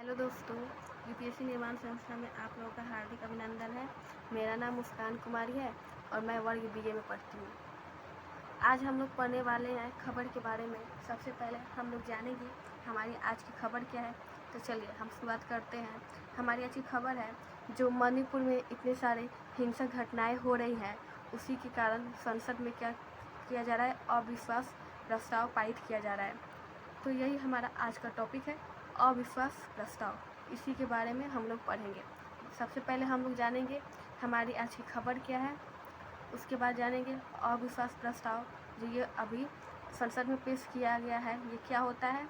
Hello दोस्तों, UPSC निर्माण संस्था में आप लोगों का हार्दिक अभिनंदन है। मेरा नाम मुस्कान कुमारी है और मैं वर्ग बीए में पढ़ती हूँ। आज हम लोग पढ़ने वाले हैं खबर के बारे में। सबसे पहले हम लोग जानेंगे हमारी आज की खबर क्या है। तो चलिए हम शुरुआत करते हैं। हमारी आज की खबर है, जो मणिपुर में इतने सारे हिंसक घटनाएँ हो रही हैं, उसी के कारण संसद में क्या किया जा रहा है, अविश्वास प्रस्ताव पारित किया जा रहा है। तो यही हमारा आज का टॉपिक है, अविश्वास प्रस्ताव। इसी के बारे में हम लोग पढ़ेंगे। सबसे पहले हम लोग जानेंगे हमारी आज की खबर क्या है, उसके बाद जानेंगे अविश्वास प्रस्ताव जो ये अभी संसद में पेश किया गया है, ये क्या होता है।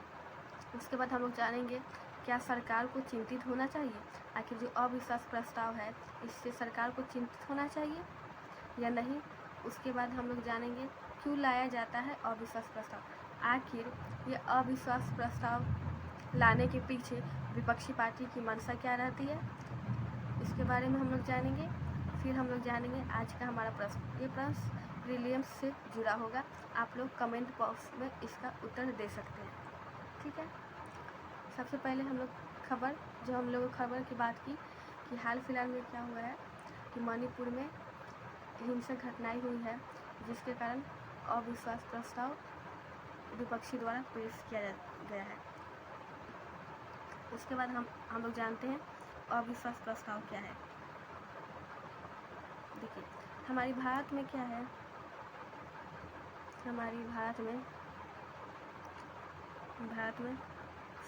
उसके बाद हम लोग जानेंगे क्या सरकार को चिंतित होना चाहिए, आखिर जो अविश्वास प्रस्ताव है इससे सरकार को चिंतित होना चाहिए या नहीं। उसके बाद हम लोग जानेंगे क्यों लाया जाता है अविश्वास प्रस्ताव, आखिर ये अविश्वास प्रस्ताव लाने के पीछे विपक्षी पार्टी की मंशा क्या रहती है, इसके बारे में हम लोग जानेंगे। फिर हम लोग जानेंगे आज का हमारा प्रश्न। ये प्रश्न प्रीलिम्स से जुड़ा होगा, आप लोग कमेंट बॉक्स में इसका उत्तर दे सकते हैं, ठीक है। सबसे पहले हम लोग हम लोग खबर की बात की कि हाल फिलहाल में क्या हुआ है कि मणिपुर में हिंसक घटनाएं हुई है, जिसके कारण अविश्वास प्रस्ताव विपक्षी द्वारा पेश किया गया है। उसके बाद हम लोग जानते हैं अविश्वास प्रस्ताव क्या है। देखिए हमारी भारत में क्या है, हमारी भारत में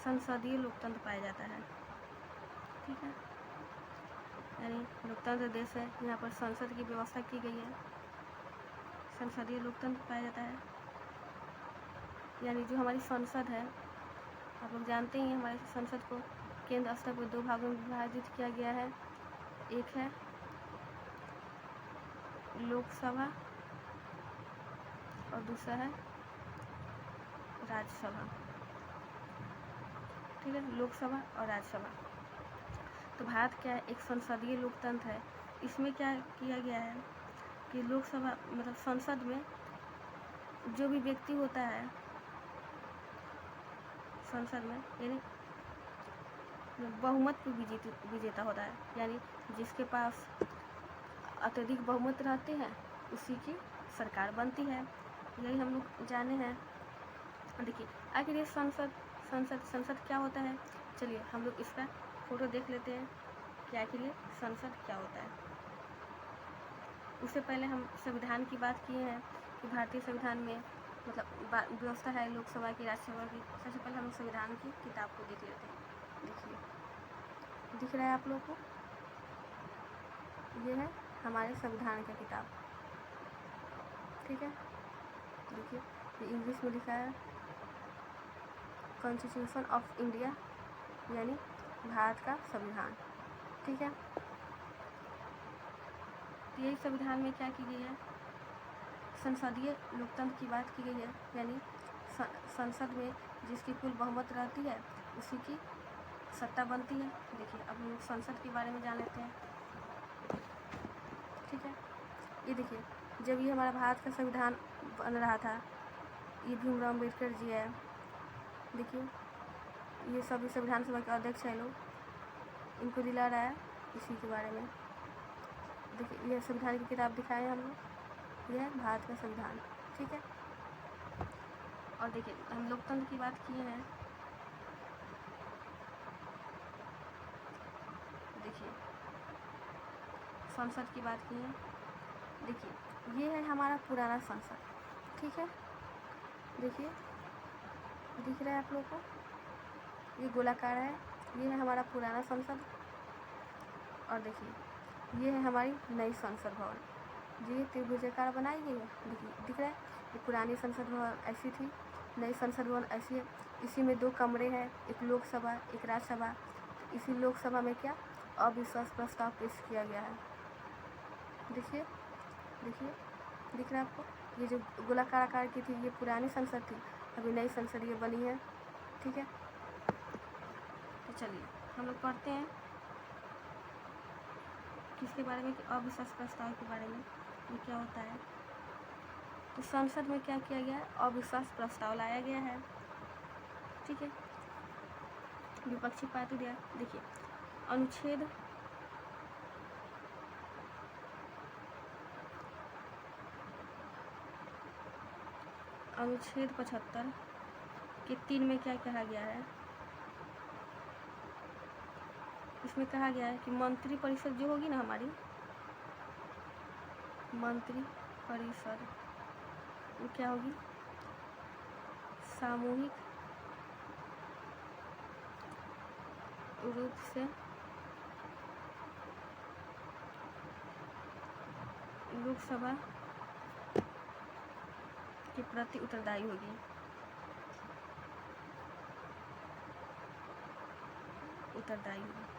संसदीय लोकतंत्र पाया जाता है, ठीक है। यानी लोकतंत्र देश है, यहाँ पर संसद की व्यवस्था की गई है, संसदीय लोकतंत्र पाया जाता है। यानी जो हमारी संसद है, आप लोग जानते ही हैं हमारे संसद को केंद्र स्तर पर 2 भागों में विभाजित किया गया है। एक है लोकसभा और दूसरा है राज्यसभा, ठीक है, लोकसभा और राज्यसभा। तो भारत क्या है, एक संसदीय लोकतंत्र है। इसमें क्या किया गया है कि लोकसभा मतलब संसद में जो भी व्यक्ति होता है संसद में, यानी बहुमत पे विजेता होता है, यानी जिसके पास अत्यधिक बहुमत रहते हैं उसी की सरकार बनती है। यही हम लोग जाने हैं। देखिए आखिर ये संसद क्या होता है, चलिए हम लोग इसका फोटो देख लेते हैं कि आखिर ये संसद क्या होता है। उससे पहले हम संविधान की बात किए हैं कि भारतीय संविधान में मतलब व्यवस्था है लोकसभा की, राज्यसभा की। सबसे पहले हम संविधान की किताब को देख लेते हैं। देखिए दिख रहा है आप लोग को, ये है हमारे संविधान का किताब, ठीक है। देखिए ये इंग्लिश में लिखा है कॉन्स्टिट्यूशन ऑफ इंडिया, यानी भारत का संविधान, ठीक है। यही संविधान में क्या की गई है, संसदीय लोकतंत्र की बात की गई है, यानी संसद में जिसकी कुल बहुमत रहती है उसी की सत्ता बनती है। देखिए अब हम लोग संसद के बारे में जान लेते हैं, ठीक है। ये देखिए जब ये हमारा भारत का संविधान बन रहा था, ये भीमराव अम्बेडकर जी है, देखिए ये सभी संविधान सभा के अध्यक्ष हैं लोग, इनको दिला रहा है इसी के बारे में। देखिए यह संविधान की किताब दिखाए हम लोग, यह है भारत का संविधान, ठीक है। और देखिए हम लोकतंत्र की बात किए हैं, देखिए संसद की बात की है। देखिए ये है हमारा पुराना संसद, ठीक है। देखिए दिख रहा है आप लोग को, ये गोलाकार है, ये है हमारा पुराना संसद। और देखिए ये है हमारी नई संसद भवन, जो ये त्रिभुजाकार बनाई गई है। देखिए दिख रहा है, ये पुरानी संसद भवन ऐसी थी, नई संसद भवन ऐसी है। इसी में 2 कमरे हैं, एक लोकसभा एक राज्यसभा। इसी लोकसभा में क्या अविश्वास प्रस्ताव पेश किया गया है। देखिए दिख रहा है आपको, ये जो गोलाकार आकार की थी ये पुरानी संसद थी, अभी नई संसद ये बनी है, ठीक है। तो चलिए हम लोग पढ़ते हैं किसके बारे में, कि अविश्वास प्रस्ताव के बारे में, ये क्या होता है। तो संसद में क्या किया गया है, अविश्वास प्रस्ताव लाया गया है, ठीक है। विपक्षी पार्टी दिया। देखिए अनुच्छेद अनुच्छेद 75 के 3 में क्या कहा गया है? इसमें कहा गया है कि मंत्री परिषद जो होगी ना हमारी मंत्री परिषद वो क्या होगी? सामूहिक रूप से लोकसभा के प्रति उत्तरदायी होगी।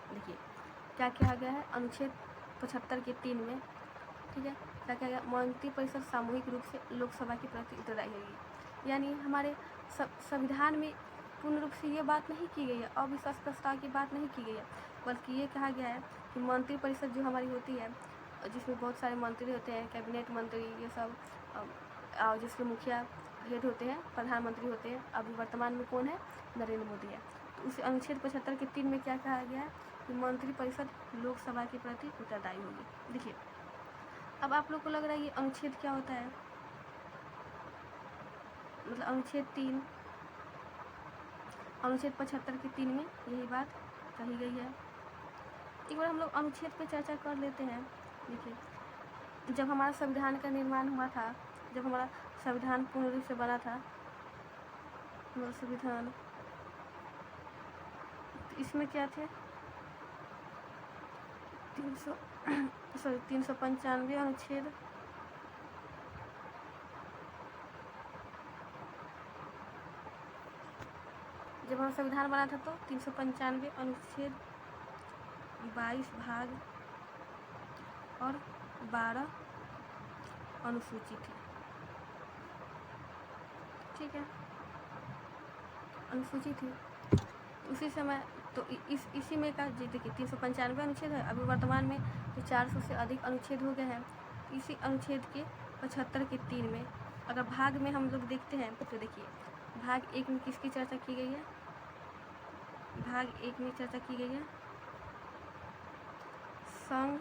देखिए क्या कहा गया है अनुच्छेद 75 के 3 में, ठीक है, क्या कहा गया? मंत्री परिषद सामूहिक रूप से लोकसभा के प्रति उत्तरदायी होगी। यानी हमारे संविधान में पूर्ण रूप से ये बात नहीं की गई है, अविश्वास प्रस्ताव की बात नहीं की गई है, बल्कि ये कहा गया है कि मंत्री परिषद जो हमारी होती है, जिसमें बहुत सारे मंत्री होते हैं, कैबिनेट मंत्री, ये सब, और जिसके मुखिया हेड होते हैं, प्रधानमंत्री होते हैं। अभी वर्तमान में कौन है? नरेंद्र मोदी है। तो उस अनुच्छेद 75 के 3 में क्या कहा गया है कि मंत्री परिषद लोकसभा के प्रति उत्तरदायी होगी। देखिए अब आप लोग को लग रहा है ये अनुच्छेद क्या होता है, मतलब अनुच्छेद 3 अनुच्छेद 75 के 3 में यही बात कही गई है। एक बार हम लोग अनुच्छेद पे चर्चा कर लेते हैं। देखिए जब हमारा संविधान का निर्माण हुआ था, जब हमारा संविधान पूर्ण रूप से बना था, हमारा संविधान, तो इसमें क्या थे 395 अनुच्छेद, जब हमारा संविधान बना था तो 395 अनुच्छेद, 22 भाग और 12 अनुसूची थी, ठीक है, अनुसूची थी। उसी समय तो इसी में का जी देखिए 395 अनुच्छेद है। अभी वर्तमान में तो 400 से अधिक अनुच्छेद हो गए हैं। इसी अनुच्छेद के 75 के 3 में अगर भाग में हम लोग देखते हैं तो देखिए भाग 1 में किसकी चर्चा की गई है? भाग 1 में चर्चा की गई है संघ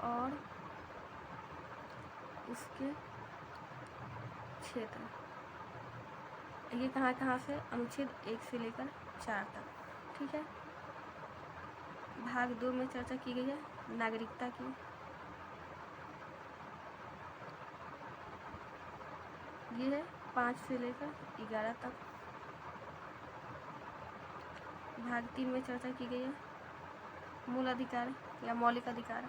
और उसके क्षेत्र। ये कहाँ से? अनुच्छेद 1 से लेकर 4 तक, ठीक है। भाग 2 में चर्चा की गई है नागरिकता की। ये है 5 से लेकर 11 तक। भाग 3 में चर्चा की गई है मूल अधिकार या मौलिक अधिकार,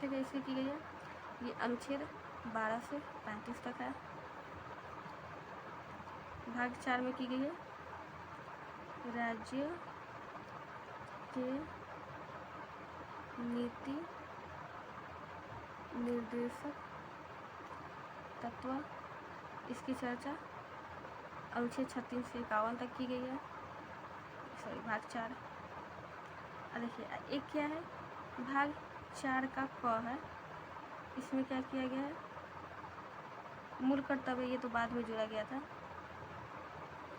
ठीक है, इसकी की गई है। ये अनुच्छेद 12 से 35 तक है। भाग 4 में की गई है राज्य के नीति निर्देशक तत्व, इसकी चर्चा अनुच्छेद 36 से 51 तक की गई है। सॉरी भाग 4। देखिए एक क्या है भाग 4 का क है, इसमें क्या किया गया है? मूल कर्तव्य, ये तो बाद में जोड़ा गया था।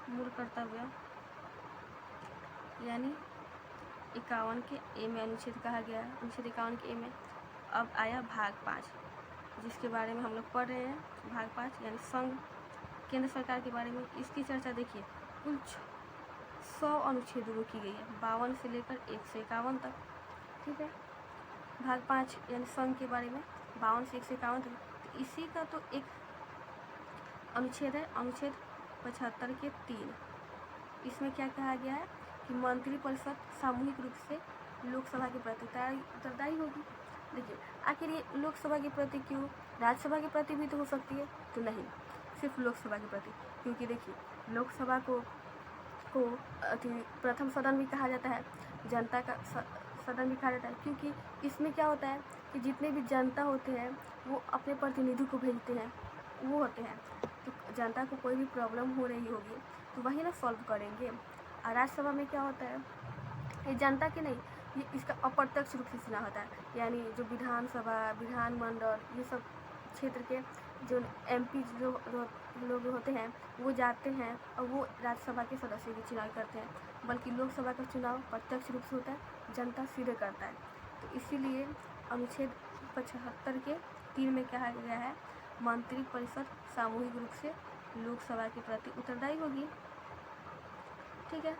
मूल कर्तव्य यानी 51 के ए में अनुच्छेद कहा गया है। अनुच्छेद 51 के ए में अब आया भाग 5, जिसके बारे में हम लोग पढ़ रहे हैं। भाग 5 यानी संघ केंद्र सरकार के बारे में, इसकी चर्चा देखिए कुल 100 अनुच्छेदों में की गई है, 52 से लेकर 151 तक, ठीक है। भाग 5 यानी संघ के बारे में 52 से 151 तक। तो इसी का तो एक अनुच्छेद है अनुच्छेद 75 के 3। इसमें क्या कहा गया है कि मंत्री परिषद सामूहिक रूप से लोकसभा के प्रति उत्तरदायी होगी। देखिए आखिर ये लोकसभा के प्रति क्यों? राज्यसभा के प्रति भी तो हो सकती है, तो नहीं, सिर्फ लोकसभा के प्रति। क्योंकि देखिए लोकसभा को प्रथम सदन भी कहा जाता है, जनता का सदन भी कहा जाता है, क्योंकि इसमें क्या होता है कि जितने भी जनता होते हैं वो अपने प्रतिनिधि को भेजते हैं, वो होते हैं। तो जनता को कोई भी प्रॉब्लम हो रही होगी तो वही ना सॉल्व करेंगे। और राज्यसभा में क्या होता है, ये जनता के नहीं, ये इसका अप्रत्यक्ष रूप से चुनाव होता है, यानी जो विधानसभा, विधानमंडल, ये सब क्षेत्र के जो MP जो लोग होते हैं वो जाते हैं और वो राज्यसभा के सदस्य की चुनाव करते हैं, बल्कि लोकसभा का चुनाव प्रत्यक्ष रूप से होता है, जनता सीधे करता है। तो इसीलिए अनुच्छेद 75 के 3 में कहा गया है मंत्रिपरिषद सामूहिक रूप से लोकसभा के प्रति उत्तरदायी होगी। ठीक है।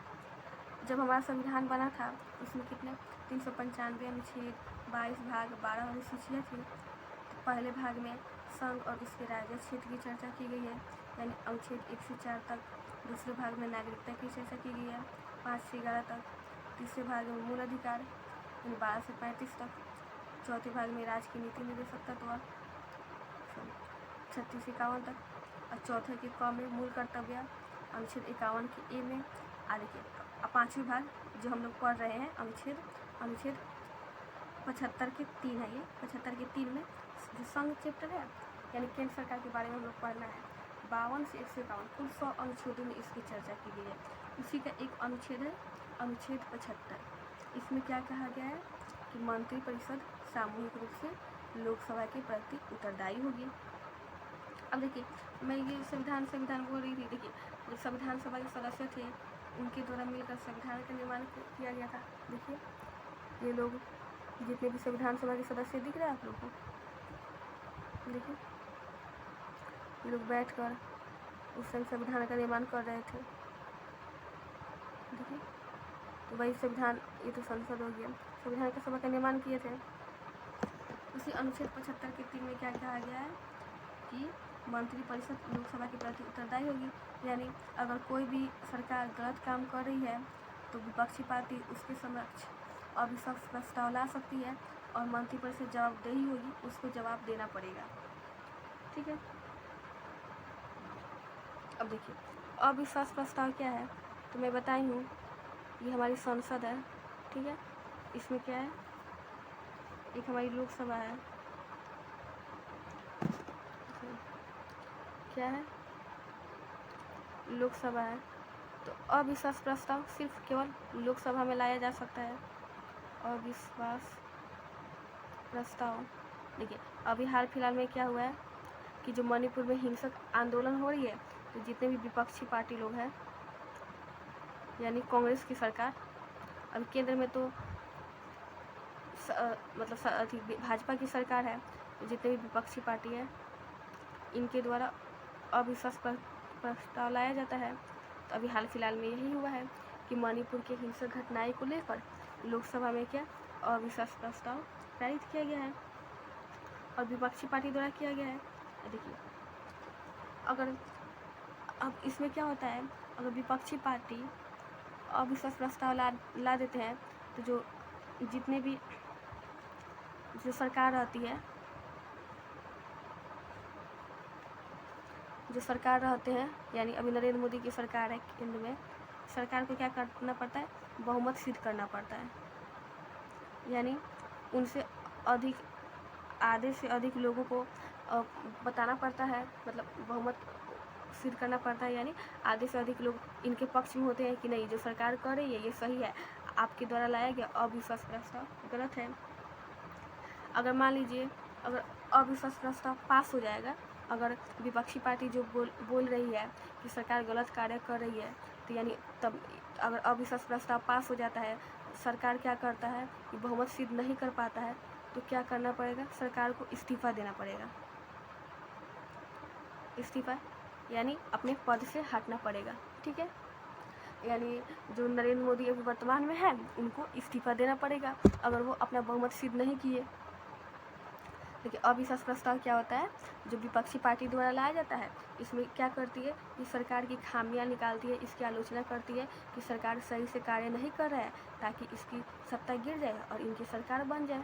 जब हमारा संविधान बना था उसमें कितने 395 अनुच्छेद, 22 भाग, 12 अनुसूचियाँ थी। तो पहले भाग में संघ और उसके राज्य क्षेत्र की चर्चा की गई है, यानी अनुच्छेद 1 से 4 तक। दूसरे भाग में नागरिकता की चर्चा की गई है 5 से 11 तक। तीसरे भाग में मूल अधिकार यानी 12 से 35 तक। चौथे भाग में राज्य की नीति निर्देशक तत्व 36 से 51 तक। और चौथे के क में मूल कर्तव्य अनुच्छेद 51 के ए में। देखिए पाँचवीं भाग जो हम लोग पढ़ रहे हैं अनुच्छेद 75 के 3 है। ये 75 के 3 में जो संघ चैप्टर है यानी केंद्र सरकार के बारे में हम लोग पढ़ना है। 52 से 151 कुल 100 अनुच्छेदों में इसकी चर्चा की गई है। उसी का एक अनुच्छेद है अनुच्छेद 75। इसमें क्या कहा गया है कि मंत्रिपरिषद सामूहिक रूप से लोकसभा के प्रति उत्तरदायी होगी। अब देखिए मैं ये संविधान बोल रही थी। देखिए जो संविधान सभा के सदस्य थे उनके द्वारा मिलकर संविधान का निर्माण किया गया था। देखिए ये लोग जितने भी संविधान सभा के सदस्य दिख रहे हैं आप लोग को, देखिए ये लोग बैठकर उस समय संविधान का निर्माण कर रहे थे। देखिए तो वही संविधान, ये तो संसद हो गया, संविधान का सभा का निर्माण किए थे। उसी अनुच्छेद 75 के 3 में क्या कहा गया है कि मंत्रिपरिषद लोकसभा के प्रति उत्तरदायी होगी। यानी अगर कोई भी सरकार गलत काम कर रही है तो विपक्षी पार्टी उसके समक्ष अविश्वास प्रस्ताव ला सकती है और मंत्रिपरिषद जवाबदेही होगी, उसको जवाब देना पड़ेगा। ठीक है। अब देखिए अविश्वास प्रस्ताव क्या है तो मैं बताई हूँ, ये हमारी संसद है। ठीक है। इसमें क्या है, एक हमारी लोकसभा है, क्या है, लोकसभा है। तो अविश्वास प्रस्ताव सिर्फ केवल लोकसभा में लाया जा सकता है। अविश्वास प्रस्ताव देखिए अभी हाल फिलहाल में क्या हुआ है कि जो मणिपुर में हिंसक आंदोलन हो रही है, तो जितने भी विपक्षी पार्टी लोग हैं यानी कांग्रेस की सरकार, अभी केंद्र में तो भाजपा की सरकार है, तो जितने भी विपक्षी पार्टी है इनके द्वारा अविश्वास प्रस्ताव लाया जाता है। तो अभी हाल फिलहाल में यही हुआ है कि मणिपुर के हिंसक घटनाएं को लेकर लोकसभा में क्या अविश्वास प्रस्ताव पारित किया गया है और विपक्षी पार्टी द्वारा किया गया है। देखिए अगर अब इसमें क्या होता है, अगर विपक्षी पार्टी अविश्वास प्रस्ताव ला देते हैं तो जो जितने भी जो सरकार रहती है, जो सरकार रहते हैं यानी अभी नरेंद्र मोदी की सरकार है केंद्र में, सरकार को क्या करना पड़ता है, बहुमत सिद्ध करना पड़ता है। यानी उनसे अधिक आधे से अधिक लोगों को बताना पड़ता है, मतलब बहुमत सिद्ध करना पड़ता है। यानी आधे से अधिक लोग इनके पक्ष में होते हैं कि नहीं जो सरकार कर रही है ये सही है, आपके द्वारा लाया गया अविश्वास प्रस्ताव गलत है। अगर मान लीजिए अगर अविश्वास प्रस्ताव पास हो जाएगा, अगर विपक्षी पार्टी जो बोल रही है कि सरकार गलत कार्य कर रही है, तो यानी तब अगर अविश्वास प्रस्ताव पास हो जाता है, सरकार क्या करता है कि बहुमत सिद्ध नहीं कर पाता है, तो क्या करना पड़ेगा, सरकार को इस्तीफा देना पड़ेगा। इस्तीफा यानी अपने पद से हटना पड़ेगा। ठीक है। यानी जो नरेंद्र मोदी अभी वर्तमान में है उनको इस्तीफा देना पड़ेगा अगर वो अपना बहुमत सिद्ध नहीं किए। देखिए अविश्वास प्रस्ताव क्या होता है, जो विपक्षी पार्टी द्वारा लाया जाता है, इसमें क्या करती है कि सरकार की खामियां निकालती है, इसकी आलोचना करती है कि सरकार सही से कार्य नहीं कर रहा है ताकि इसकी सत्ता गिर जाए और इनकी सरकार बन जाए।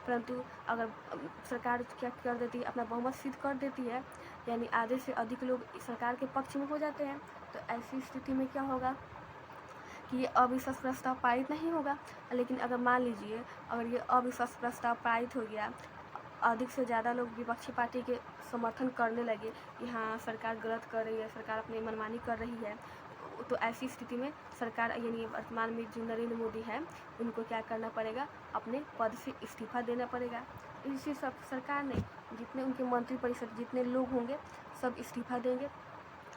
परंतु अगर सरकार क्या कर देती है, अपना बहुमत सिद्ध कर देती है, यानी आधे से अधिक लोग सरकार के पक्ष में हो जाते हैं, तो ऐसी स्थिति में क्या होगा कि ये अविश्वास प्रस्ताव पारित नहीं होगा। लेकिन अगर मान लीजिए अगर ये अविश्वास प्रस्ताव पारित हो गया, अधिक से ज़्यादा लोग विपक्षी पार्टी के समर्थन करने लगे कि हाँ सरकार गलत कर रही है, सरकार अपनी मनमानी कर रही है, तो ऐसी स्थिति में सरकार यानी वर्तमान में जो नरेंद्र मोदी है उनको क्या करना पड़ेगा, अपने पद से इस्तीफा देना पड़ेगा। इसी सब सरकार ने जितने उनके मंत्रिपरिषद जितने लोग होंगे सब इस्तीफा देंगे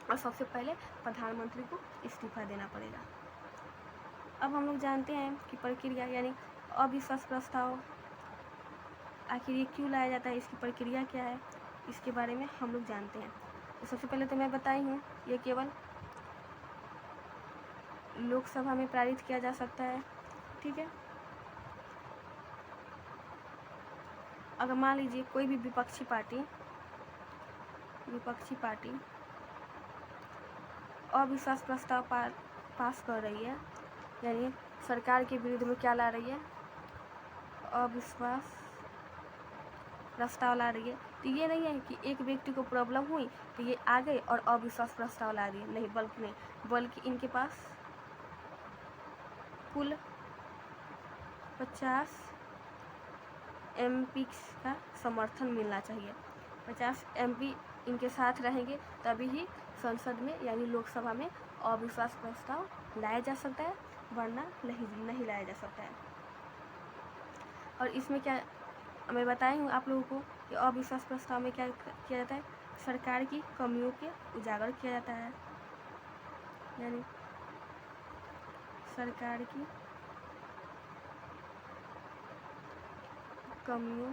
और सबसे पहले प्रधानमंत्री को इस्तीफा देना पड़ेगा। अब हम लोग जानते हैं कि प्रक्रिया यानी अविश्वास प्रस्ताव आखिर ये क्यों लाया जाता है, इसकी प्रक्रिया क्या है, इसके बारे में हम लोग जानते हैं। तो सबसे पहले तो मैं बताई हूँ ये केवल लोकसभा में पारित किया जा सकता है, ठीक है। अगर मान लीजिए कोई भी विपक्षी पार्टी अविश्वास प्रस्ताव पास कर रही है, यानी सरकार के विरुद्ध में क्या ला रही है, अविश्वास प्रस्ताव ला रही है, तो ये नहीं है कि एक व्यक्ति को प्रॉब्लम हुई तो ये आ गए और अविश्वास प्रस्ताव ला रही है, नहीं, बल्कि इनके पास कुल 50 MP का समर्थन मिलना चाहिए। 50 MP इनके साथ रहेंगे तभी ही संसद में यानी लोकसभा में अविश्वास प्रस्ताव लाया जा सकता है, वरना नहीं लाया जा सकता है। और इसमें क्या मैं बताई हूँ आप लोगों को कि अविश्वास प्रस्ताव में क्या किया जाता है, सरकार की कमियों के उजागर किया जाता है, यानी सरकार की कमियों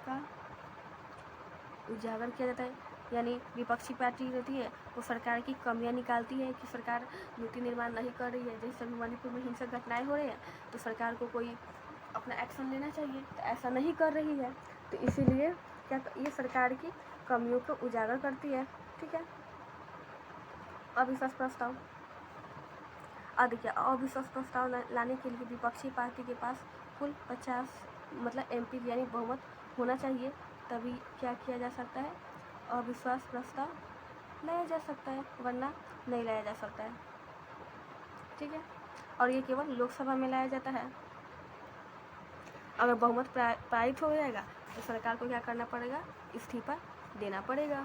का उजागर किया जाता है। यानी विपक्षी पार्टी रहती है वो सरकार की कमियां निकालती है कि सरकार नीति निर्माण नहीं कर रही है। जैसे अभी मणिपुर में हिंसक घटनाएं हो रही हैं तो सरकार को कोई अपना एक्शन लेना चाहिए, तो ऐसा नहीं कर रही है, तो इसीलिए क्या ये सरकार की कमियों को उजागर करती है, ठीक है। अविश्वास प्रस्ताव देखिए, अविश्वास प्रस्ताव लाने के लिए विपक्षी पार्टी के पास कुल 50 MP यानी बहुमत होना चाहिए, तभी क्या किया जा सकता है, अविश्वास प्रस्ताव लाया जा सकता है, वरना नहीं लाया जा सकता है, ठीक है। और ये केवल लोकसभा में लाया जाता है। अगर बहुमत पारित हो जाएगा तो सरकार को क्या करना पड़ेगा, इस्तीफा देना पड़ेगा।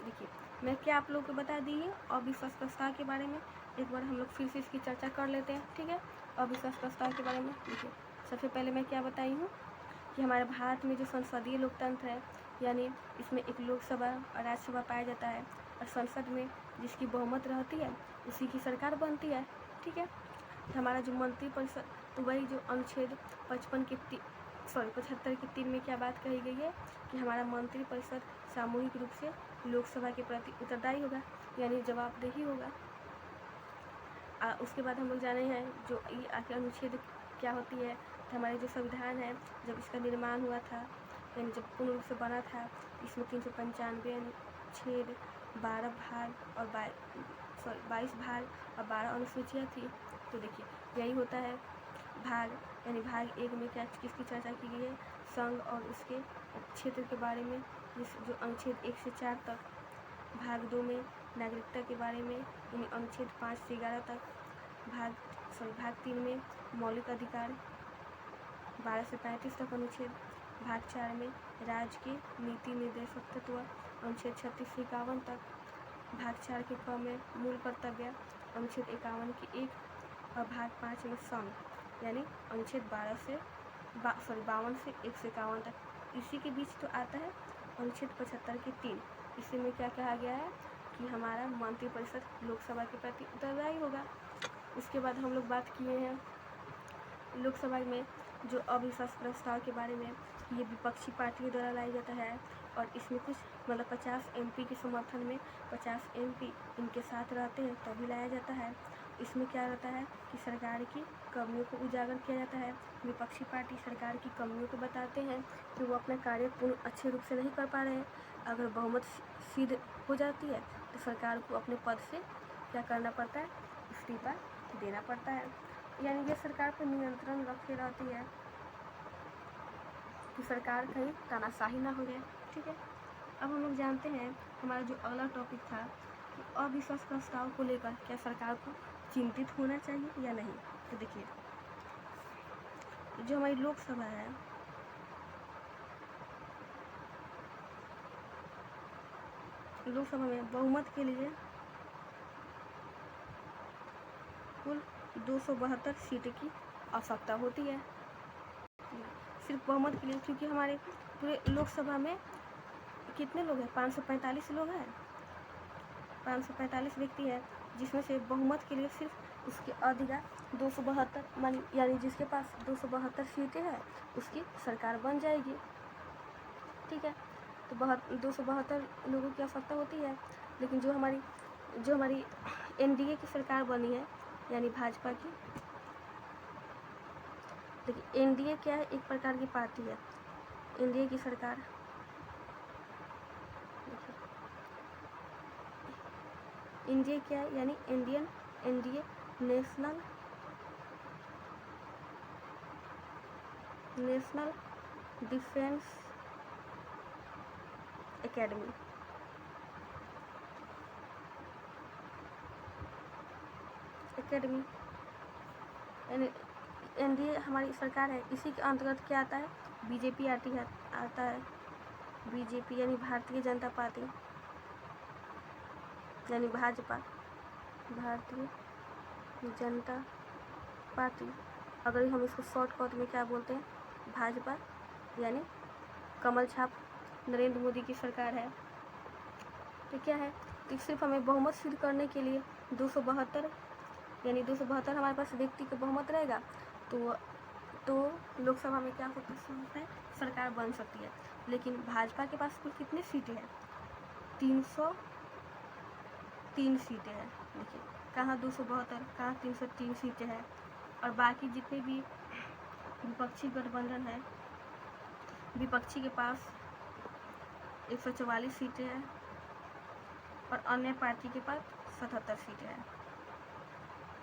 देखिए, मैं क्या आप लोगों को बता दी है अविश्वास प्रस्ताव के बारे में, एक बार हम लोग फिर से इसकी चर्चा कर लेते हैं, ठीक है। अविश्वास प्रस्ताव के बारे में देखिए, सबसे पहले मैं क्या बताई हूँ कि हमारे भारत में जो संसदीय लोकतंत्र है, यानी इसमें एक लोकसभा और राज्यसभा पाया जाता है, और संसद में जिसकी बहुमत रहती है उसी की सरकार बनती है, ठीक है। तो हमारा जो मंत्रिपरिषद, तो वही जो अनुच्छेद 75 की 3 में क्या बात कही गई है कि हमारा मंत्रिपरिषद सामूहिक रूप से लोकसभा के प्रति उत्तरदायी होगा, यानी जवाबदेही होगा। उसके बाद हम लोग जाने हैं जो ये आखिर अनुच्छेद क्या होती है, तो हमारे जो संविधान है जब इसका निर्माण हुआ था, यानी जब पूर्ण रूप से बना था, इसमें 395 अनुच्छेद 12 भाग और 22 भाग और 12 अनुसूचियाँ थी। तो देखिए, यही होता है भाग, यानी भाग 1 में क्या किसकी चर्चा की गई है, संघ और उसके क्षेत्र के बारे में, जो अनुच्छेद 1 से 4 तक। भाग 2 में नागरिकता के बारे में, यानी अनुच्छेद 5 से 11 तक। भाग 3 में मौलिक अधिकार 12 से 35 तक अनुच्छेद। भाग 4 में राज्य के नीति निर्देशक तत्व अनुच्छेद 36 से 51 तक। भाग 4 के क में मूल कर्तव्य अनुच्छेद 51 की 1, और भाग 5 में संघ यानी अनुच्छेद 52 से 151 तक। इसी के बीच तो आता है अनुच्छेद 75 की 3। इसी में क्या कहा गया है कि हमारा मंत्रिपरिषद लोकसभा के प्रति उत्तरदायी होगा। उसके बाद हम लोग बात किए हैं लोकसभा में जो अविश्वास प्रस्ताव के बारे में, ये विपक्षी पार्टियों द्वारा लाया जाता है, और इसमें कुछ 50 MP के समर्थन में 50 MP इनके साथ रहते हैं तभी लाया जाता है। इसमें क्या रहता है कि सरकार की कमियों को उजागर किया जाता है। विपक्षी पार्टी सरकार की कमियों को बताते हैं कि वो अपना कार्य पूर्ण अच्छे रूप से नहीं कर पा रहे हैं। अगर बहुमत सिद्ध हो जाती है तो सरकार को अपने पद से क्या करना पड़ता है, इस्तीफा देना पड़ता है। यानी ये सरकार पर नियंत्रण रखे रहती है कि सरकार कहीं तानाशाही ना हो जाए, ठीक है। अब हम लोग जानते हैं हमारा जो अगला टॉपिक था कि अविश्वास प्रस्ताव को लेकर क्या सरकार को चिंतित होना चाहिए या नहीं। तो देखिए, जो हमारी लोकसभा है, लोकसभा में बहुमत के लिए कुल 272 सीट की आवश्यकता होती है। सिर्फ बहुमत के लिए, क्योंकि हमारे पूरे लोकसभा में कितने लोग हैं, 545 लोग हैं, 545 व्यक्ति है, जिसमें से बहुमत के लिए सिर्फ उसके अधिकार 272 यानी जिसके पास 272 सीटें हैं उसकी सरकार बन जाएगी। ठीक है, तो 272 लोगों की आवश्यकता होती है। लेकिन जो हमारी एनडीए की सरकार बनी है यानी भाजपा की, देखिए एनडीए क्या है, एक प्रकार की पार्टी है। एनडीए की सरकार, एनडीए क्या है, यानी एनडीए नेशनल डिफेंस एकेडमी। यानी एनडीए हमारी सरकार है, इसी के अंतर्गत क्या आता है, बीजेपी आता है। बीजेपी यानी भारतीय जनता पार्टी, यानी भाजपा, भारतीय जनता पार्टी। अगर हम इसको शॉर्टकट में क्या बोलते हैं, भाजपा, यानी कमल छाप नरेंद्र मोदी की सरकार है। तो क्या है, तो सिर्फ हमें बहुमत सिद्ध करने के लिए 272 यानी 272 हमारे पास व्यक्ति का बहुमत रहेगा तो लोकसभा में क्या हो सकता है, सरकार बन सकती है। लेकिन भाजपा के पास कुल कितनी सीटें हैं, 303 सीटें हैं। देखिए कहाँ 272, कहाँ 303 सीटें हैं। और बाकी जितने भी विपक्षी गठबंधन है, विपक्षी के पास 144 सीटें हैं और अन्य पार्टी के पास 77 सीटें हैं।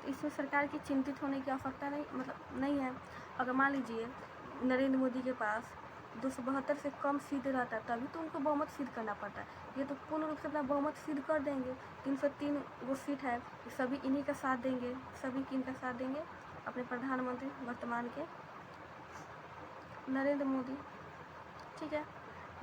तो इसमें सरकार की चिंतित होने की आवश्यकता नहीं है। अगर मान लीजिए नरेंद्र मोदी के पास 272 से कम सीटें रहता है तभी तो उनको बहुमत सिद्ध करना पड़ता है। ये तो पूर्ण रूप से अपना बहुमत सिद्ध कर देंगे। 303 वो सीट है, सभी इन्हीं का साथ देंगे, सभी किन का साथ देंगे, अपने प्रधानमंत्री वर्तमान के नरेंद्र मोदी। ठीक है,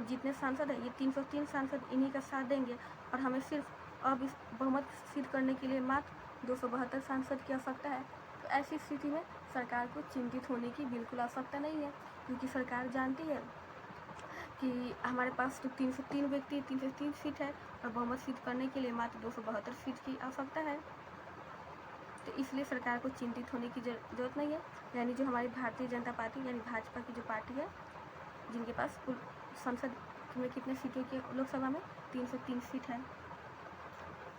जितने सांसद है ये 303 सांसद इन्हीं का साथ देंगे और हमें सिर्फ अब इस बहुमत सिद्ध करने के लिए मात्र 272 सांसद की आवश्यकता है। तो ऐसी स्थिति में सरकार को चिंतित होने की बिल्कुल आवश्यकता नहीं है, क्योंकि सरकार जानती है कि हमारे पास तो 303 व्यक्ति 303 सीट है और बहुमत सिद्ध करने के लिए मात्र 272 सीट की आवश्यकता है। तो इसलिए सरकार को चिंतित होने की जरूरत नहीं है। यानी जो हमारी भारतीय जनता पार्टी यानी भाजपा की जो पार्टी है, जिनके पास कुल संसद में कितने सीटें की लोकसभा में 303 सीट है।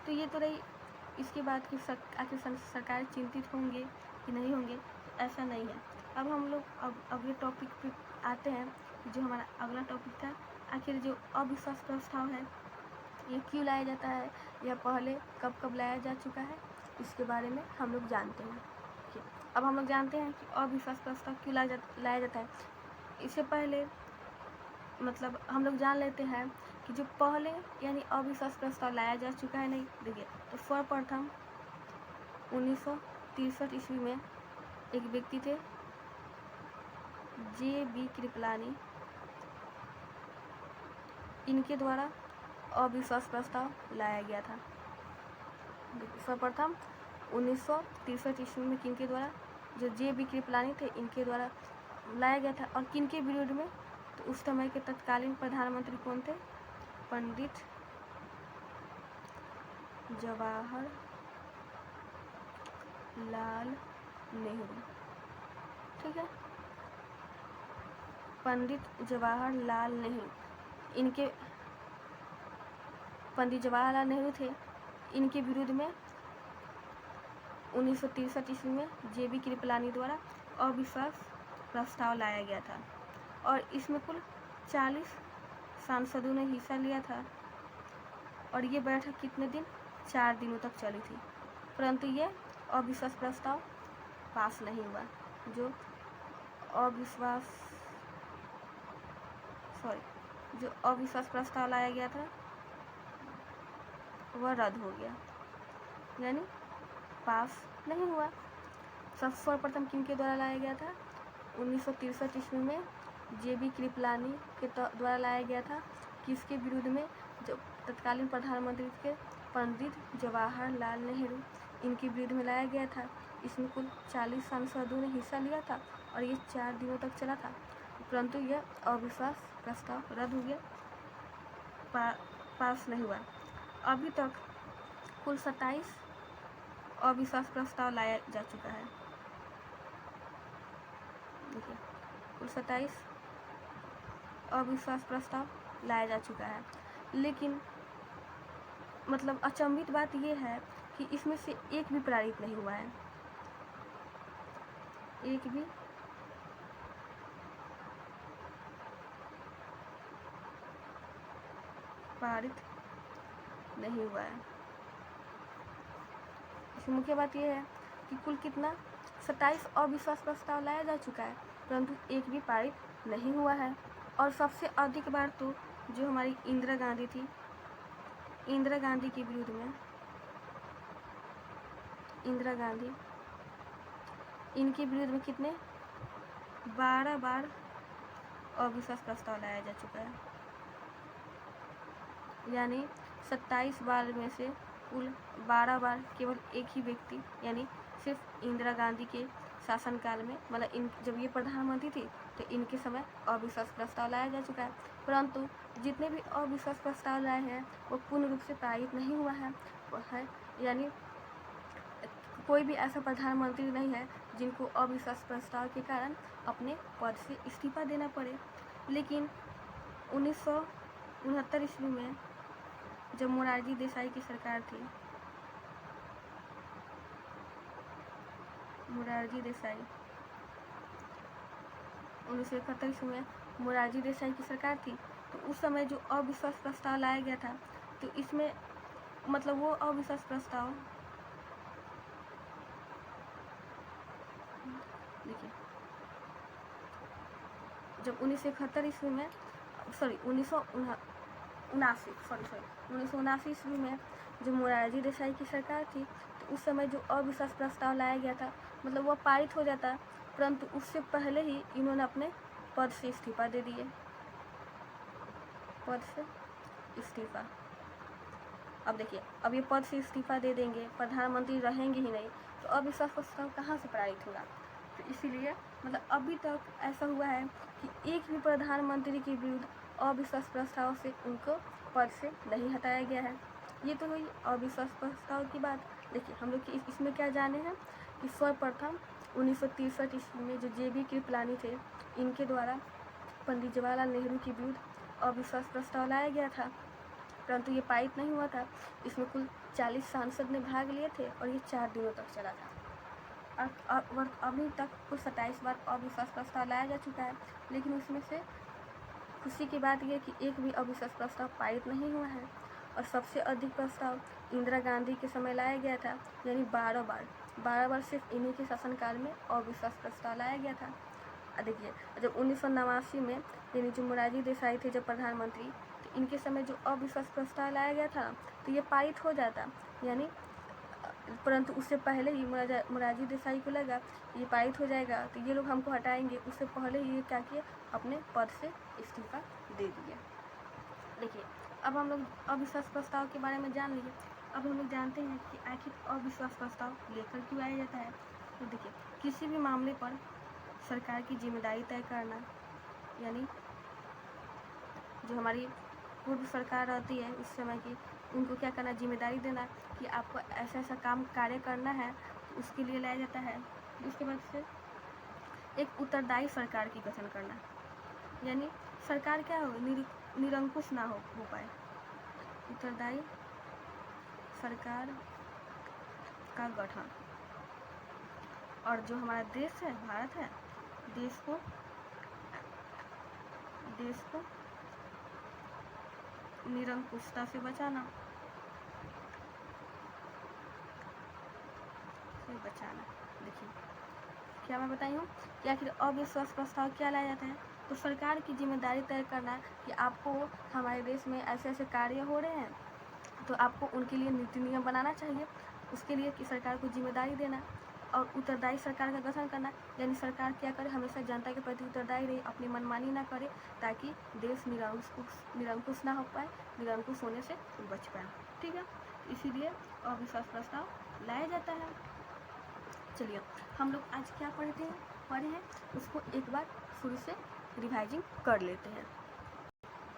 तो ये तो रही इसके बाद कि आखिर सरकार चिंतित होंगे कि नहीं होंगे, तो ऐसा नहीं है। अब हम लोग अगले टॉपिक पे आते हैं। जो हमारा अगला टॉपिक था, आखिर जो अविश्वास प्रस्ताव है ये क्यों लाया जाता है या पहले कब लाया जा चुका है, इसके बारे में हम लोग जानते हैं। अब हम लोग जानते हैं कि अविश्वास प्रस्ताव क्यों लाया जाता है। इससे पहले मतलब हम लोग जान लेते हैं कि जो पहले यानी अविश्वास प्रस्ताव लाया जा चुका है नहीं। देखिए, तो सर्वप्रथम 1963 ईस्वी में एक व्यक्ति थे JB कृपलानी, इनके द्वारा अविश्वास प्रस्ताव लाया गया था। सर्वप्रथम 1963 ईस्वी में किनके द्वारा, जो JB कृपलानी थे इनके द्वारा लाया गया था। और किनके विरोध में, तो उस समय के तत्कालीन प्रधानमंत्री कौन थे, पंडित जवाहरलाल नेहरू। ठीक है, पंडित जवाहरलाल नेहरू थे, इनके विरुद्ध में 1963 ईस्वी में JB कृपलानी द्वारा अविश्वास प्रस्ताव लाया गया था। और इसमें कुल 40 सांसदों ने हिस्सा लिया था और ये बैठक कितने दिन, 4 दिनों तक चली थी। परंतु ये अविश्वास प्रस्ताव पास नहीं हुआ। जो अविश्वास प्रस्ताव लाया गया था वह रद्द हो गया, यानी पास नहीं हुआ। सर्वप्रथम किनके द्वारा लाया गया था, 1963 ईस्वी में JB कृपलानी के द्वारा लाया गया था। किसके विरुद्ध में, जो तत्कालीन प्रधानमंत्री के पंडित जवाहरलाल नेहरू, इनके विरुद्ध में लाया गया था। इसमें कुल 40 सांसदों ने हिस्सा लिया था और ये 4 दिनों तक चला था। परंतु यह अविश्वास प्रस्ताव रद्द हो गया, पास नहीं हुआ। अभी तक कुल 27 अविश्वास प्रस्ताव लाया जा चुका है। देखिए, कुल 27 अविश्वास प्रस्ताव लाया जा चुका है, लेकिन मतलब अचंभित बात यह है कि इसमें से एक भी पारित नहीं हुआ है, एक भी पारित नहीं हुआ है। इसकी मुख्य बात यह है कि कुल कितना 27 अविश्वास प्रस्ताव लाया जा चुका है, परंतु एक भी पारित नहीं हुआ है। और सबसे अधिक बार तो जो हमारी इंदिरा गांधी थी, इंदिरा गांधी के विरुद्ध में, इंदिरा गांधी, इनके विरुद्ध में कितने 12 बार अविश्वास प्रस्ताव लाया जा चुका है। यानी 27 बार में से कुल 12 बार केवल एक ही व्यक्ति, यानी सिर्फ इंदिरा गांधी के शासनकाल में, मतलब इन जब ये प्रधानमंत्री थी तो इनके समय अविश्वास प्रस्ताव लाया जा चुका है। परंतु जितने भी अविश्वास प्रस्ताव लाए हैं वो पूर्ण रूप से पारित नहीं हुआ है, यानी कोई भी ऐसा प्रधानमंत्री नहीं है जिनको अविश्वास प्रस्ताव के कारण अपने पद से इस्तीफा देना पड़े। लेकिन 1969 ईस्वी में जब मोरारजी देसाई की सरकार थी, मोरारजी देसाई 1971 ईस्वी में मोरारजी देसाई की सरकार थी, तो उस समय जो अविश्वास प्रस्ताव लाया गया था, तो इसमें मतलब वो अविश्वास प्रस्ताव, देखिए, जब 1971 ईस्वी में, सॉरी 1979 ईस्वी में जो मोरारजी देसाई की सरकार थी, तो उस समय जो अविश्वास प्रस्ताव लाया गया था, मतलब वो पारित हो जाता, परंतु उससे पहले ही इन्होंने अपने पद से इस्तीफा दे दिए, पद से इस्तीफा। अब देखिए, अब ये पद से इस्तीफा दे देंगे, प्रधानमंत्री रहेंगे ही नहीं, तो अविश्वास प्रस्ताव कहाँ से पारित होगा। तो इसीलिए मतलब अभी तक ऐसा हुआ है कि एक भी प्रधानमंत्री के विरुद्ध अविश्वास प्रस्ताव से उनको पद से नहीं हटाया गया है। ये तो हुई अविश्वास प्रस्ताव की बात। देखिए, हम लोग इसमें क्या जाने हैं कि सर्वप्रथम 1963 ईस्वी में जो JB कृपलानी थे, इनके द्वारा पंडित जवाहरलाल नेहरू के विरुद्ध अविश्वास प्रस्ताव लाया गया था, परंतु ये पारित नहीं हुआ था। इसमें कुल 40 सांसद ने भाग लिए थे और ये 4 दिनों तक चला था। और अभी तक कुल 27 बार अविश्वास प्रस्ताव लाया जा चुका है, लेकिन उसमें से खुशी की बात यह कि एक भी अविश्वास प्रस्ताव पारित नहीं हुआ है। और सबसे अधिक प्रस्ताव इंदिरा गांधी के समय लाया गया था, यानी 12 बार सिर्फ इन्हीं के शासनकाल में अविश्वास प्रस्ताव लाया गया था। देखिए, जब 1989 में यानी जो मोरारजी देसाई थे जब प्रधानमंत्री, तो इनके समय जो अविश्वास प्रस्ताव लाया गया था तो ये पारित हो जाता, यानी परंतु उससे पहले ही मोरारजी देसाई को लगा ये पारित हो जाएगा तो ये लोग हमको हटाएंगे, उससे पहले ही ये क्या किए, अपने पद से इस्तीफा दे दिए। देखिए, अब हम लोग अविश्वास प्रस्ताव के बारे में जान लिए। अब हम लोग जानते हैं कि आखिर अविश्वास प्रस्ताव लेकर क्यों आया जाता है। तो देखिए, किसी भी मामले पर सरकार की जिम्मेदारी तय करना, यानी जो हमारी पूर्व सरकार रहती है उस समय की, उनको क्या करना, जिम्मेदारी देना कि आपको ऐसा ऐसा काम कार्य करना है, तो उसके लिए लाया जाता है। उसके बाद से एक उत्तरदायी सरकार की गठन करना, यानी सरकार क्या हो, निरंकुश ना हो पाए, उत्तरदायी सरकार का गठन। और जो हमारा देश है, भारत है, देश को निरंकुशता से बचाना, देखिए क्या मैं बताई हूँ कि आखिर अविश्वास प्रस्ताव क्या लाया जाता है। तो सरकार की जिम्मेदारी तय करना कि आपको हमारे देश में ऐसे ऐसे कार्य हो रहे हैं, तो आपको उनके लिए नीति नियम बनाना चाहिए, उसके लिए कि सरकार को जिम्मेदारी देना। और उत्तरदायी सरकार का गठन करना, यानी सरकार क्या करे, हमेशा जनता के प्रति उत्तरदायी रहे, अपनी मनमानी ना करे, ताकि देश निरंकुश ना हो पाए, निरंकुश होने से बच पाए। ठीक है, इसीलिए अविश्वास प्रस्ताव लाया जाता है। चलिए, हम लोग आज क्या पढ़े हैं उसको एक बार शुरू से रिवाइजिंग कर लेते हैं।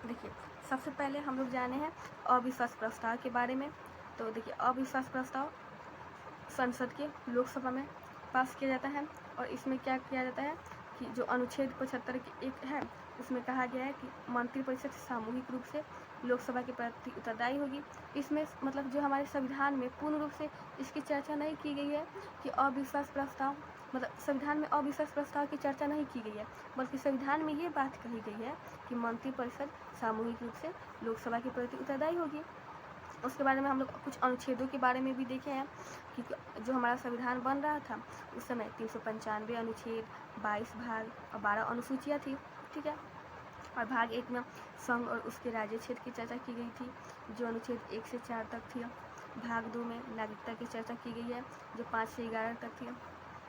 देखिए, सबसे पहले हम लोग जाने हैं अविश्वास प्रस्ताव के बारे में। तो देखिए, अविश्वास प्रस्ताव संसद के लोकसभा में पास किया जाता है और इसमें क्या किया जाता है कि जो अनुच्छेद 75 के एक है उसमें कहा गया है कि मंत्रिपरिषद सामूहिक रूप से लोकसभा के प्रति उत्तरदायी होगी। इसमें मतलब जो हमारे संविधान में पूर्ण रूप से इसकी चर्चा नहीं की गई है कि अविश्वास प्रस्ताव, मतलब संविधान में अविश्वास प्रस्ताव की चर्चा नहीं की गई है, बल्कि संविधान में ये बात कही गई है कि मंत्रिपरिषद सामूहिक रूप से लोकसभा के प्रति उत्तरदायी होगी। उसके बारे में हम लोग कुछ अनुच्छेदों के बारे में भी देखे हैं कि जो हमारा संविधान बन रहा था उस समय 395 अनुच्छेद, 22 भाग और 12 अनुसूचियाँ थी, ठीक है। और भाग 1 में संघ और उसके राज्य क्षेत्र की चर्चा की गई थी जो अनुच्छेद 1 से 4 तक थी। भाग 2 में नागरिकता की चर्चा की गई है जो 5 से 11 तक थी।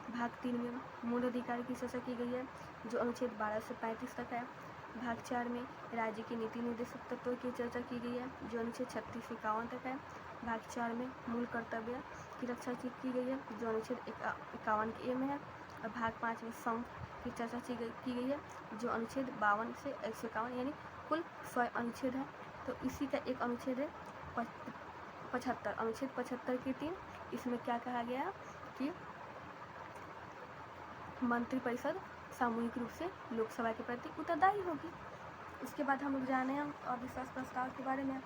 भाग 3 में मूल अधिकार की चर्चा की गई है जो अनुच्छेद 12 से 35 तक है। भाग 4 में राज्य की नीति निर्देशक तत्वों की चर्चा की गई है जो अनुच्छेद 36 से 51 तक है। भाग 4 में मूल कर्तव्य की रक्षा की गई है जो अनुच्छेद 51 के ए में है। और भाग 5 में संघ की चर्चा की गई है जो अनुच्छेद 52 से 151 यानी कुल 100 अनुच्छेद है। तो इसी का एक अनुच्छेद है 75, अनुच्छेद 75 के 3। इसमें क्या कहा गया कि मंत्रिपरिषद सामूहिक रूप से लोकसभा के प्रति उत्तरदायी होगी। उसके बाद हम लोग जाने हैं अविश्वास प्रस्ताव के बारे में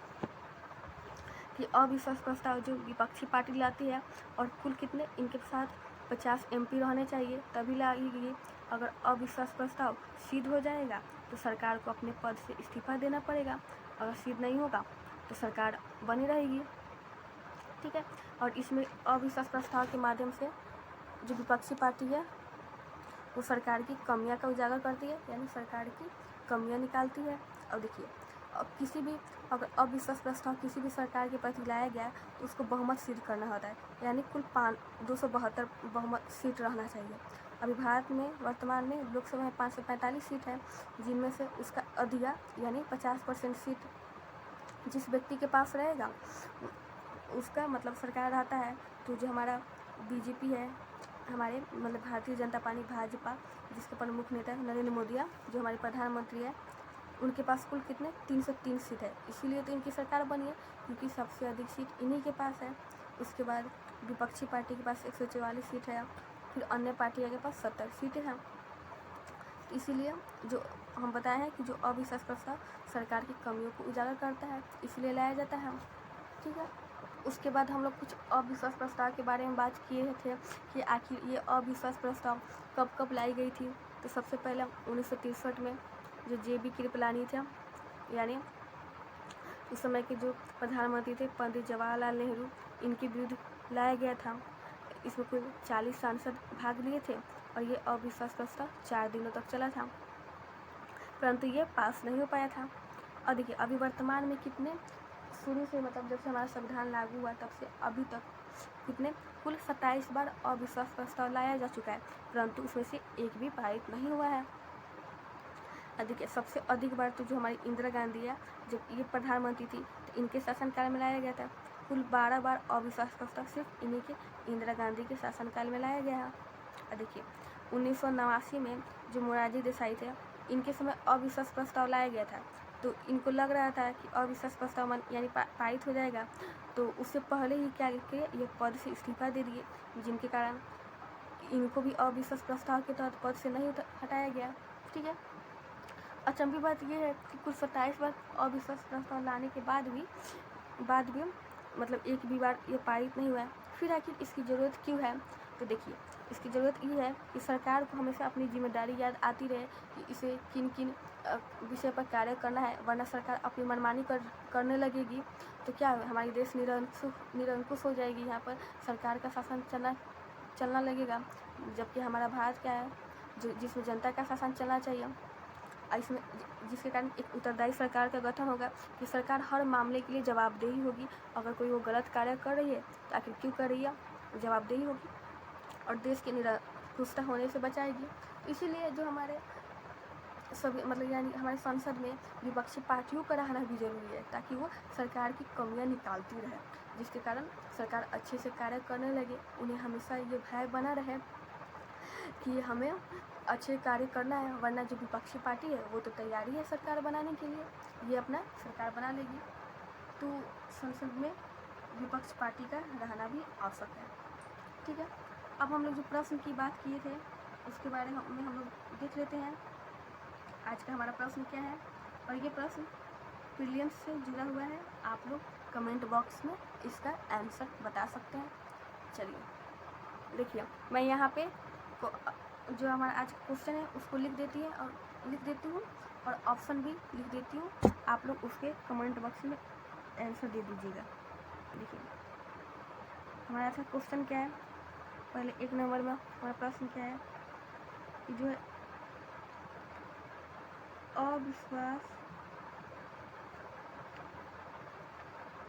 कि अविश्वास प्रस्ताव जो विपक्षी पार्टी लाती है और कुल कितने इनके साथ 50 MP रहने चाहिए तभी लाई गई। अगर अविश्वास प्रस्ताव सिद्ध हो जाएगा तो सरकार को अपने पद से इस्तीफा देना पड़ेगा। अगर सिद्ध नहीं होगा तो सरकार बनी रहेगी, ठीक है। और इसमें अविश्वास प्रस्ताव के माध्यम से जो विपक्षी पार्टी है वो सरकार की कमियां का उजागर करती है, यानी सरकार की कमियां निकालती है। और देखिए, किसी भी अगर अविश्वास प्रस्ताव किसी भी सरकार के प्रति लाया गया तो उसको बहुमत सिद्ध करना होता है, यानी कुल 272 बहुमत सीट रहना चाहिए। अभी भारत में वर्तमान में लोकसभा में 545 सीट है जिनमें से उसका अधिया यानी 50% सीट जिस व्यक्ति के पास रहेगा उसका मतलब सरकार रहता है। तो जो हमारा बीजेपी है, हमारे मतलब भारतीय जनता पार्टी भाजपा जिसके प्रमुख नेता है नरेंद्र मोदी जो हमारे प्रधानमंत्री है, उनके पास कुल कितने 303 सीट है। इसीलिए तो इनकी सरकार बनी है क्योंकि सबसे अधिक सीट इन्हीं के पास है। उसके बाद विपक्षी पार्टी के पास 144 सीट है, फिर अन्य पार्टियों के पास 70 सीटें हैं। इसीलिए जो हम बताए हैं कि जो अविश्वास प्रस्ताव सरकार की कमियों को उजागर करता है इसलिए लाया जाता है, ठीक है। उसके बाद हम लोग कुछ अविश्वास प्रस्ताव के बारे में बात किए थे कि आखिर ये अविश्वास प्रस्ताव कब कब लाई गई थी। तो सबसे पहले 1963 में जो JB कृपलानी थे, यानी उस समय के जो प्रधानमंत्री थे पंडित जवाहरलाल नेहरू, इनके विरुद्ध लाया गया था। इसमें कुल 40 सांसद भाग लिए थे और ये अविश्वास प्रस्ताव 4 दिनों तक चला था, परंतु ये पास नहीं हो पाया था। और देखिए, अभी वर्तमान में कितने शुरू से मतलब जब से हमारा संविधान लागू हुआ तब से अभी तक कितने कुल 27 बार अविश्वास प्रस्ताव लाया जा चुका है, परंतु उसमें से एक भी पारित नहीं हुआ है। देखिए, सबसे अधिक बार तो जो हमारी इंदिरा गांधी है जब ये प्रधानमंत्री थी तो इनके शासनकाल में लाया गया था। कुल 12 बार अविश्वास प्रस्ताव सिर्फ इन्हीं के इंदिरा गांधी के शासनकाल में लाया गया है। देखिए, 1989 में जो मोरारजी देसाई थे इनके समय अविश्वास प्रस्ताव लाया गया था। तो इनको लग रहा था कि अविश्वास प्रस्ताव यानी पारित हो जाएगा, तो उससे पहले ही क्या किए ये पद से इस्तीफा दे दिए, जिनके कारण इनको भी अविश्वास प्रस्ताव के तहत पद से नहीं हटाया गया, ठीक है। अचंभी बात यह है कि कुल 27 बार अविश्वास प्रस्ताव लाने के बाद भी मतलब एक भी बार ये पारित नहीं हुआ है। फिर आखिर इसकी ज़रूरत क्यों है? तो देखिए, इसकी ज़रूरत ये है कि सरकार को हमेशा अपनी जिम्मेदारी याद आती रहे कि इसे किन किन विषय पर कार्य करना है, वरना सरकार अपनी मनमानी करने लगेगी तो क्या हमारी देश निरंकुश हो जाएगी। यहाँ पर सरकार का शासन चलना लगेगा, जबकि हमारा भारत क्या है जिसमें जनता का शासन चलना चाहिए। इसमें जिसके कारण एक उत्तरदायी सरकार का गठन होगा कि सरकार हर मामले के लिए जवाबदेही होगी। अगर कोई वो गलत कार्य कर रही है तो आखिर क्यों कर रही है, जवाबदेही होगी और देश के निरंकुशता होने से बचाएगी। इसीलिए जो हमारे सभी मतलब यानी हमारे संसद में विपक्षी पार्टियों का रहना भी जरूरी है ताकि वो सरकार की कमियां निकालती रहे, जिसके कारण सरकार अच्छे से कार्य करने लगे। उन्हें हमेशा ये भय बना रहे कि हमें अच्छे कार्य करना है, वरना जो विपक्षी पार्टी है वो तो तैयारी है सरकार बनाने के लिए, ये अपना सरकार बना लेगी, तो संसद में विपक्ष पार्टी का रहना भी आवश्यक है। ठीक है, अब हम लोग जो प्रश्न की बात किए थे उसके बारे में हम लोग देख लेते हैं आज का हमारा प्रश्न क्या है। और ये प्रश्न प्रीलिम्स से जुड़ा हुआ है, आप लोग कमेंट बॉक्स में इसका आंसर बता सकते हैं। चलिए देखिए, मैं यहाँ पे जो हमारा आज का क्वेश्चन है उसको लिख देती हूँ और ऑप्शन भी लिख देती हूँ, आप लोग उसके कमेंट बॉक्स में आंसर दे दीजिएगा। देखिए हमारा आज का क्वेश्चन क्या है, पहले 1 नंबर में हमारा प्रश्न क्या है कि जो है अविश्वास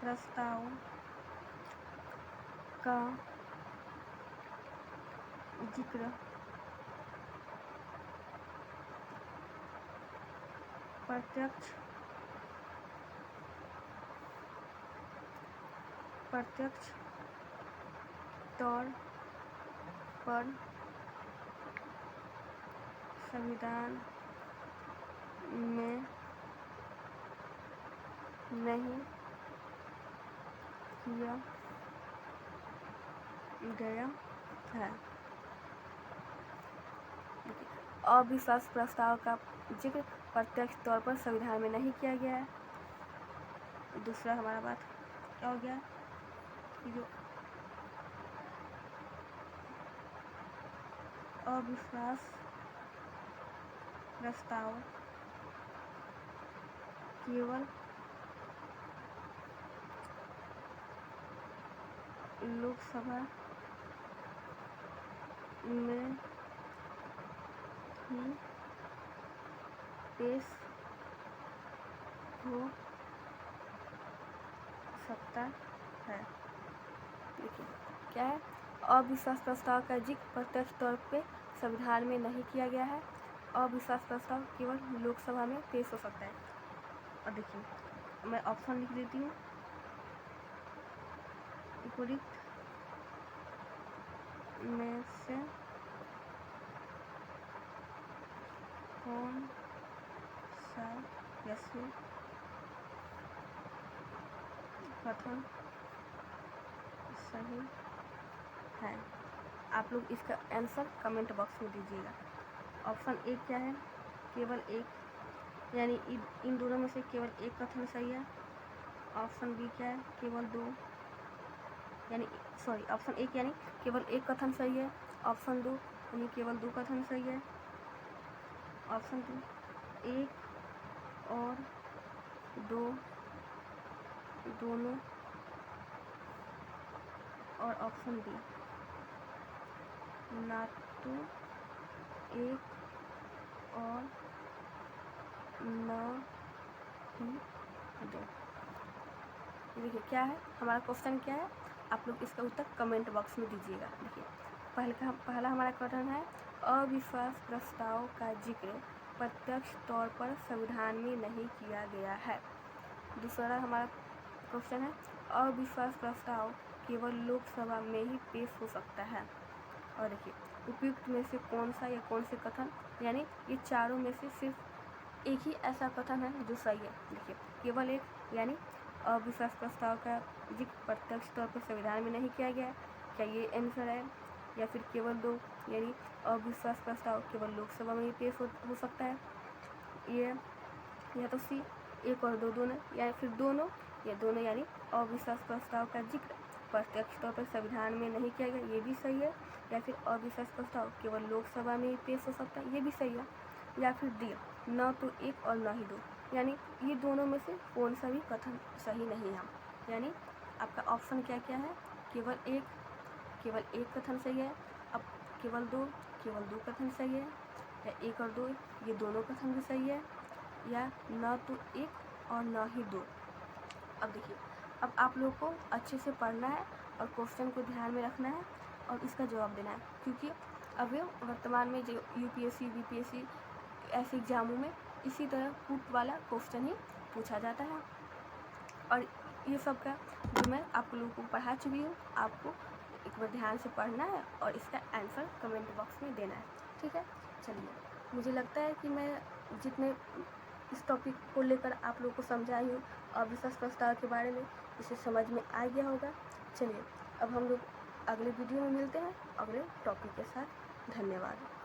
प्रस्ताव का जिक्र प्रत्यक्ष तौर पर संविधान में नहीं किया गया है। अविश्वास प्रस्ताव का जिक्र प्रत्यक्ष तौर पर संविधान में नहीं किया गया है। दूसरा हमारा बात क्या हो गया कि जो अविश्वास प्रस्ताव केवल लोकसभा में ही पेश हो सकता है। देखिए क्या है, अविश्वास प्रस्ताव का जिक्र प्रत्यक्ष तौर पे संविधान में नहीं किया गया है। अविश्वास प्रस्ताव केवल लोकसभा में पेश हो सकता है। और देखिए मैं ऑप्शन लिख देती हूँ, उपयुक्त में से कौन सा ऐसे कथन सही है। आप लोग इसका आंसर कमेंट बॉक्स में दीजिएगा। ऑप्शन ए क्या है, केवल एक, यानी इन दोनों में से केवल एक कथन सही है। ऑप्शन बी क्या है, केवल दो, यानी सॉरी ऑप्शन ए यानी केवल एक कथन सही है। ऑप्शन 2 यानी केवल 2 कथन सही है। ऑप्शन 2 1 और 2 दोनों, और ऑप्शन बी ना तो 1 और ना ही 2। देखिए क्या है हमारा क्वेश्चन क्या है, आप लोग इसका उत्तर कमेंट बॉक्स में दीजिएगा। देखिए पहला हमारा क्वेश्चन है, अविश्वास प्रस्ताव का जिक्र प्रत्यक्ष तौर पर संविधान में नहीं किया गया है। दूसरा हमारा क्वेश्चन है, अविश्वास प्रस्ताव केवल लोकसभा में ही पेश हो सकता है। और देखिए उपयुक्त में से कौन सा या कौन से कथन, यानी ये चारों में से सिर्फ एक ही ऐसा कथन है जो सही है। देखिए केवल एक, यानी अविश्वास प्रस्ताव का जिक्र प्रत्यक्ष तौर पर संविधान में नहीं किया गया है, क्या ये आंसर है। या फिर केवल 2, यानी अविश्वास प्रस्ताव केवल लोकसभा में ही पेश हो सकता है, ये या तो सी 1 और 2 दोनों, या फिर दोनों या दोनों, यानी अविश्वास प्रस्ताव का जिक्र प्रत्यक्ष तौर पर संविधान में नहीं किया गया, ये भी सही है। या फिर अविश्वास प्रस्ताव केवल लोकसभा में ही पेश हो सकता है, ये भी सही है। या फिर डी न तो 1 और न ही 2, यानी ये दोनों में से कौन सा भी कथन सही नहीं है। यानी आपका ऑप्शन क्या क्या है, केवल एक कथन सही है। अब केवल 2 कथन सही है, या 1 और 2 ये दोनों कथन भी सही है, या न तो 1 और न ही 2। अब देखिए अब आप लोग को अच्छे से पढ़ना है और क्वेश्चन को ध्यान में रखना है और इसका जवाब देना है, क्योंकि अभी वर्तमान में जो यूपीएससी बीपीएससी ऐसे एग्जामों में इसी तरह कूट वाला क्वेश्चन ही पूछा जाता है। और ये सब का जो मैं आप लोगों को पढ़ा चुकी हूँ, आपको एक बार ध्यान से पढ़ना है और इसका आंसर कमेंट बॉक्स में देना है, ठीक है। चलिए, मुझे लगता है कि मैं जितने इस टॉपिक को लेकर आप लोगों को समझाई हूँ अविश्वास प्रस्ताव के बारे में, इसे समझ में आ गया होगा। चलिए, अब हम लोग अगले वीडियो में मिलते हैं अगले टॉपिक के साथ। धन्यवाद।